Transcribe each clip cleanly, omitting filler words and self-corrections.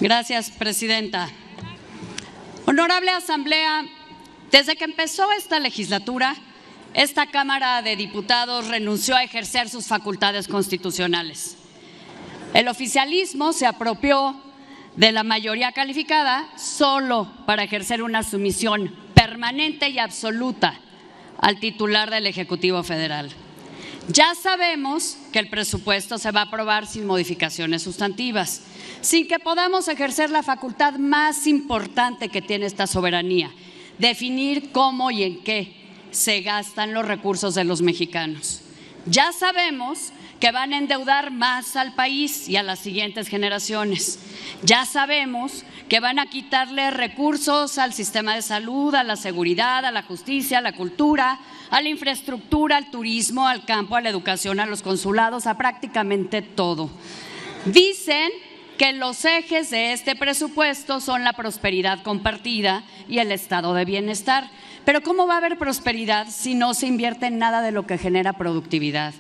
Gracias, presidenta. Honorable Asamblea, desde que empezó esta legislatura, esta Cámara de Diputados renunció a ejercer sus facultades constitucionales. El oficialismo se apropió de la mayoría calificada solo para ejercer una sumisión permanente y absoluta al titular del Ejecutivo Federal. Ya sabemos que el presupuesto se va a aprobar sin modificaciones sustantivas, sin que podamos ejercer la facultad más importante que tiene esta soberanía, definir cómo y en qué se gastan los recursos de los mexicanos. Ya sabemos que van a endeudar más al país y a las siguientes generaciones. Ya sabemos que van a quitarle recursos al sistema de salud, a la seguridad, a la justicia, a la cultura, a la infraestructura, al turismo, al campo, a la educación, a los consulados, a prácticamente todo. Dicen que los ejes de este presupuesto son la prosperidad compartida y el estado de bienestar. Pero ¿cómo va a haber prosperidad si no se invierte en nada de lo que genera productividad?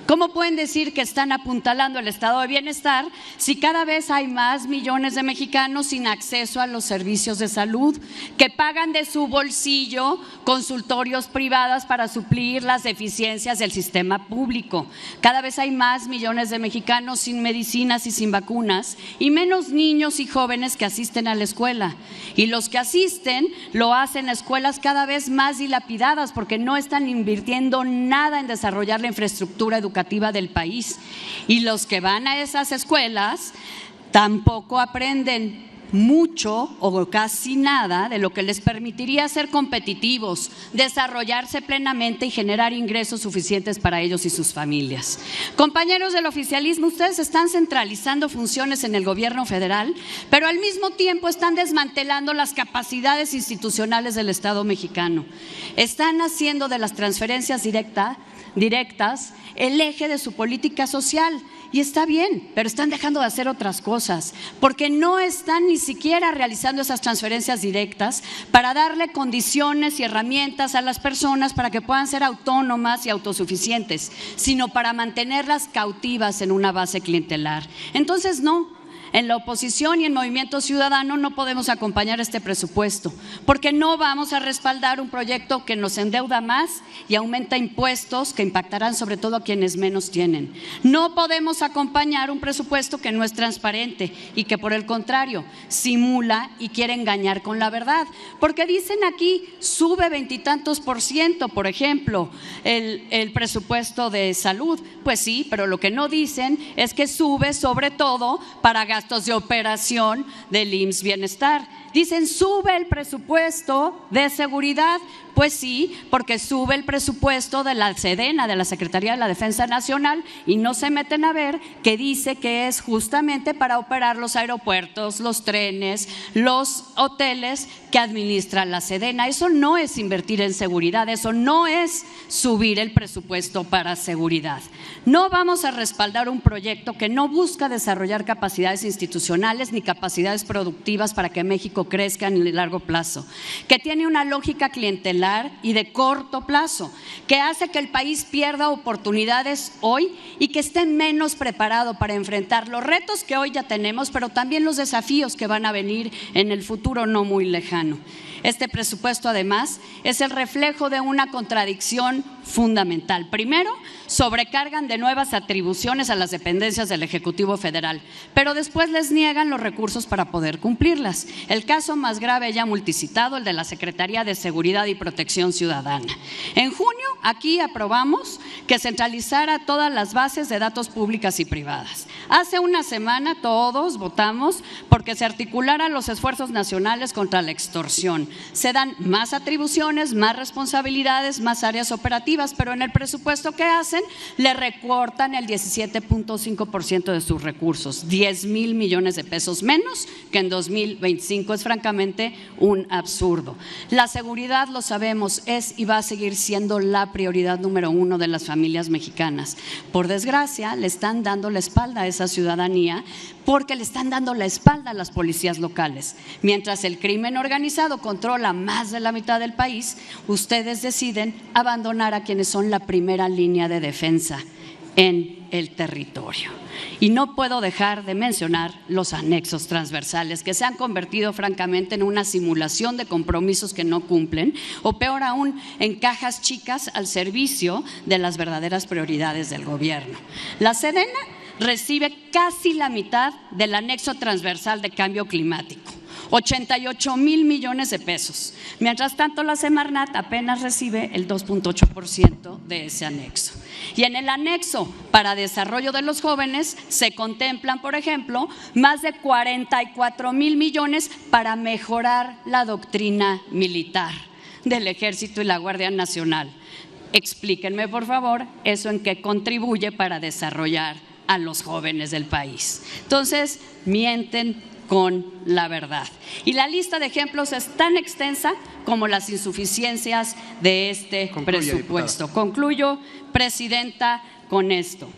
¿Cómo pueden decir que están apuntalando el estado de bienestar si cada vez hay más millones de mexicanos sin acceso a los servicios de salud, que pagan de su bolsillo consultorios privados para suplir las deficiencias del sistema público? Cada vez hay más millones de mexicanos sin medicinas y sin vacunas y menos niños y jóvenes que asisten a la escuela. Y los que asisten lo hacen a escuelas cada vez más dilapidadas porque no están invirtiendo nada en desarrollar la infraestructura educativa del país, y los que van a esas escuelas tampoco aprenden mucho o casi nada de lo que les permitiría ser competitivos, desarrollarse plenamente y generar ingresos suficientes para ellos y sus familias. Compañeros del oficialismo, ustedes están centralizando funciones en el gobierno federal, pero al mismo tiempo están desmantelando las capacidades institucionales del Estado mexicano. Están haciendo de las transferencias directas el eje de su política social, y está bien, pero están dejando de hacer otras cosas porque no están ni siquiera realizando esas transferencias directas para darle condiciones y herramientas a las personas para que puedan ser autónomas y autosuficientes, sino para mantenerlas cautivas en una base clientelar. Entonces en la oposición y en Movimiento Ciudadano no podemos acompañar este presupuesto porque no vamos a respaldar un proyecto que nos endeuda más y aumenta impuestos que impactarán sobre todo a quienes menos tienen. No podemos acompañar un presupuesto que no es transparente y que por el contrario simula y quiere engañar con la verdad, porque dicen aquí sube 20 y tantos %, por ejemplo, el presupuesto de salud. Pues sí, pero lo que no dicen es que sube sobre todo para gastos de operación del IMSS Bienestar. Dicen sube el presupuesto de seguridad. Pues sí, porque sube el presupuesto de la Sedena, de la Secretaría de la Defensa Nacional, y no se meten a ver que dice que es justamente para operar los aeropuertos, los trenes, los hoteles que administra la Sedena. Eso no es invertir en seguridad, eso no es subir el presupuesto para seguridad. No vamos a respaldar un proyecto que no busca desarrollar capacidades institucionales ni capacidades productivas para que México crezca en el largo plazo, que tiene una lógica clientelar y de corto plazo, que hace que el país pierda oportunidades hoy y que esté menos preparado para enfrentar los retos que hoy ya tenemos, pero también los desafíos que van a venir en el futuro no muy lejano. Este presupuesto además es el reflejo de una contradicción fundamental. Primero, sobrecargan de nuevas atribuciones a las dependencias del Ejecutivo Federal, pero después les niegan los recursos para poder cumplirlas. El caso más grave ya multicitado, el de la Secretaría de Seguridad y Protección Ciudadana. En junio aquí aprobamos que centralizara todas las bases de datos públicas y privadas. Hace una semana todos votamos porque se articularan los esfuerzos nacionales contra la extorsión. Se dan más atribuciones, más responsabilidades, más áreas operativas, pero en el presupuesto que hacen le recortan el 17.5% de sus recursos, 10,000 millones de pesos menos que en 2025. Es francamente un absurdo. La seguridad, lo sabemos, es y va a seguir siendo la prioridad número 1 de las familias mexicanas. Por desgracia, le están dando la espalda a esa ciudadanía porque le están dando la espalda a las policías locales. Mientras el crimen organizado controla más de la mitad del país, ustedes deciden abandonar a quienes son la primera línea de defensa. en el territorio. Y no puedo dejar de mencionar los anexos transversales, que se han convertido francamente en una simulación de compromisos que no cumplen, o peor aún, en cajas chicas al servicio de las verdaderas prioridades del gobierno. La Sedena recibe casi la mitad del anexo transversal de cambio climático, 88,000 millones de pesos. Mientras tanto, la Semarnat apenas recibe el 2,8% de ese anexo. Y en el anexo para desarrollo de los jóvenes se contemplan, por ejemplo, más de 44,000 millones para mejorar la doctrina militar del Ejército y la Guardia Nacional. Explíquenme, por favor, eso en qué contribuye para desarrollar a los jóvenes del país. Entonces, mienten con la verdad. Y la lista de ejemplos es tan extensa como las insuficiencias de este presupuesto. Concluyo, Presidenta, con esto.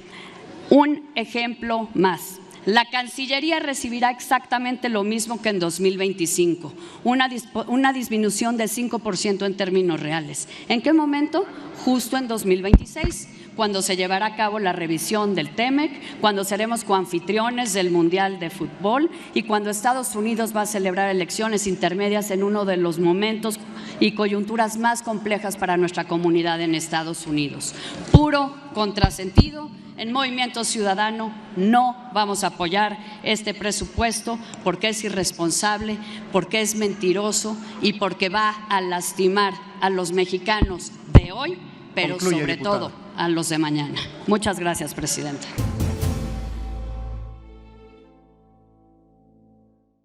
Un ejemplo más. La Cancillería recibirá exactamente lo mismo que en 2025, una disminución de 5% en términos reales. ¿En qué momento? Justo en 2026. Cuando se llevará a cabo la revisión del TEMEC, cuando seremos coanfitriones del Mundial de Fútbol y cuando Estados Unidos va a celebrar elecciones intermedias en uno de los momentos y coyunturas más complejas para nuestra comunidad en Estados Unidos. Puro contrasentido. En Movimiento Ciudadano no vamos a apoyar este presupuesto porque es irresponsable, porque es mentiroso y porque va a lastimar a los mexicanos de hoy, pero sobre todo a los de mañana. Muchas gracias, Presidenta.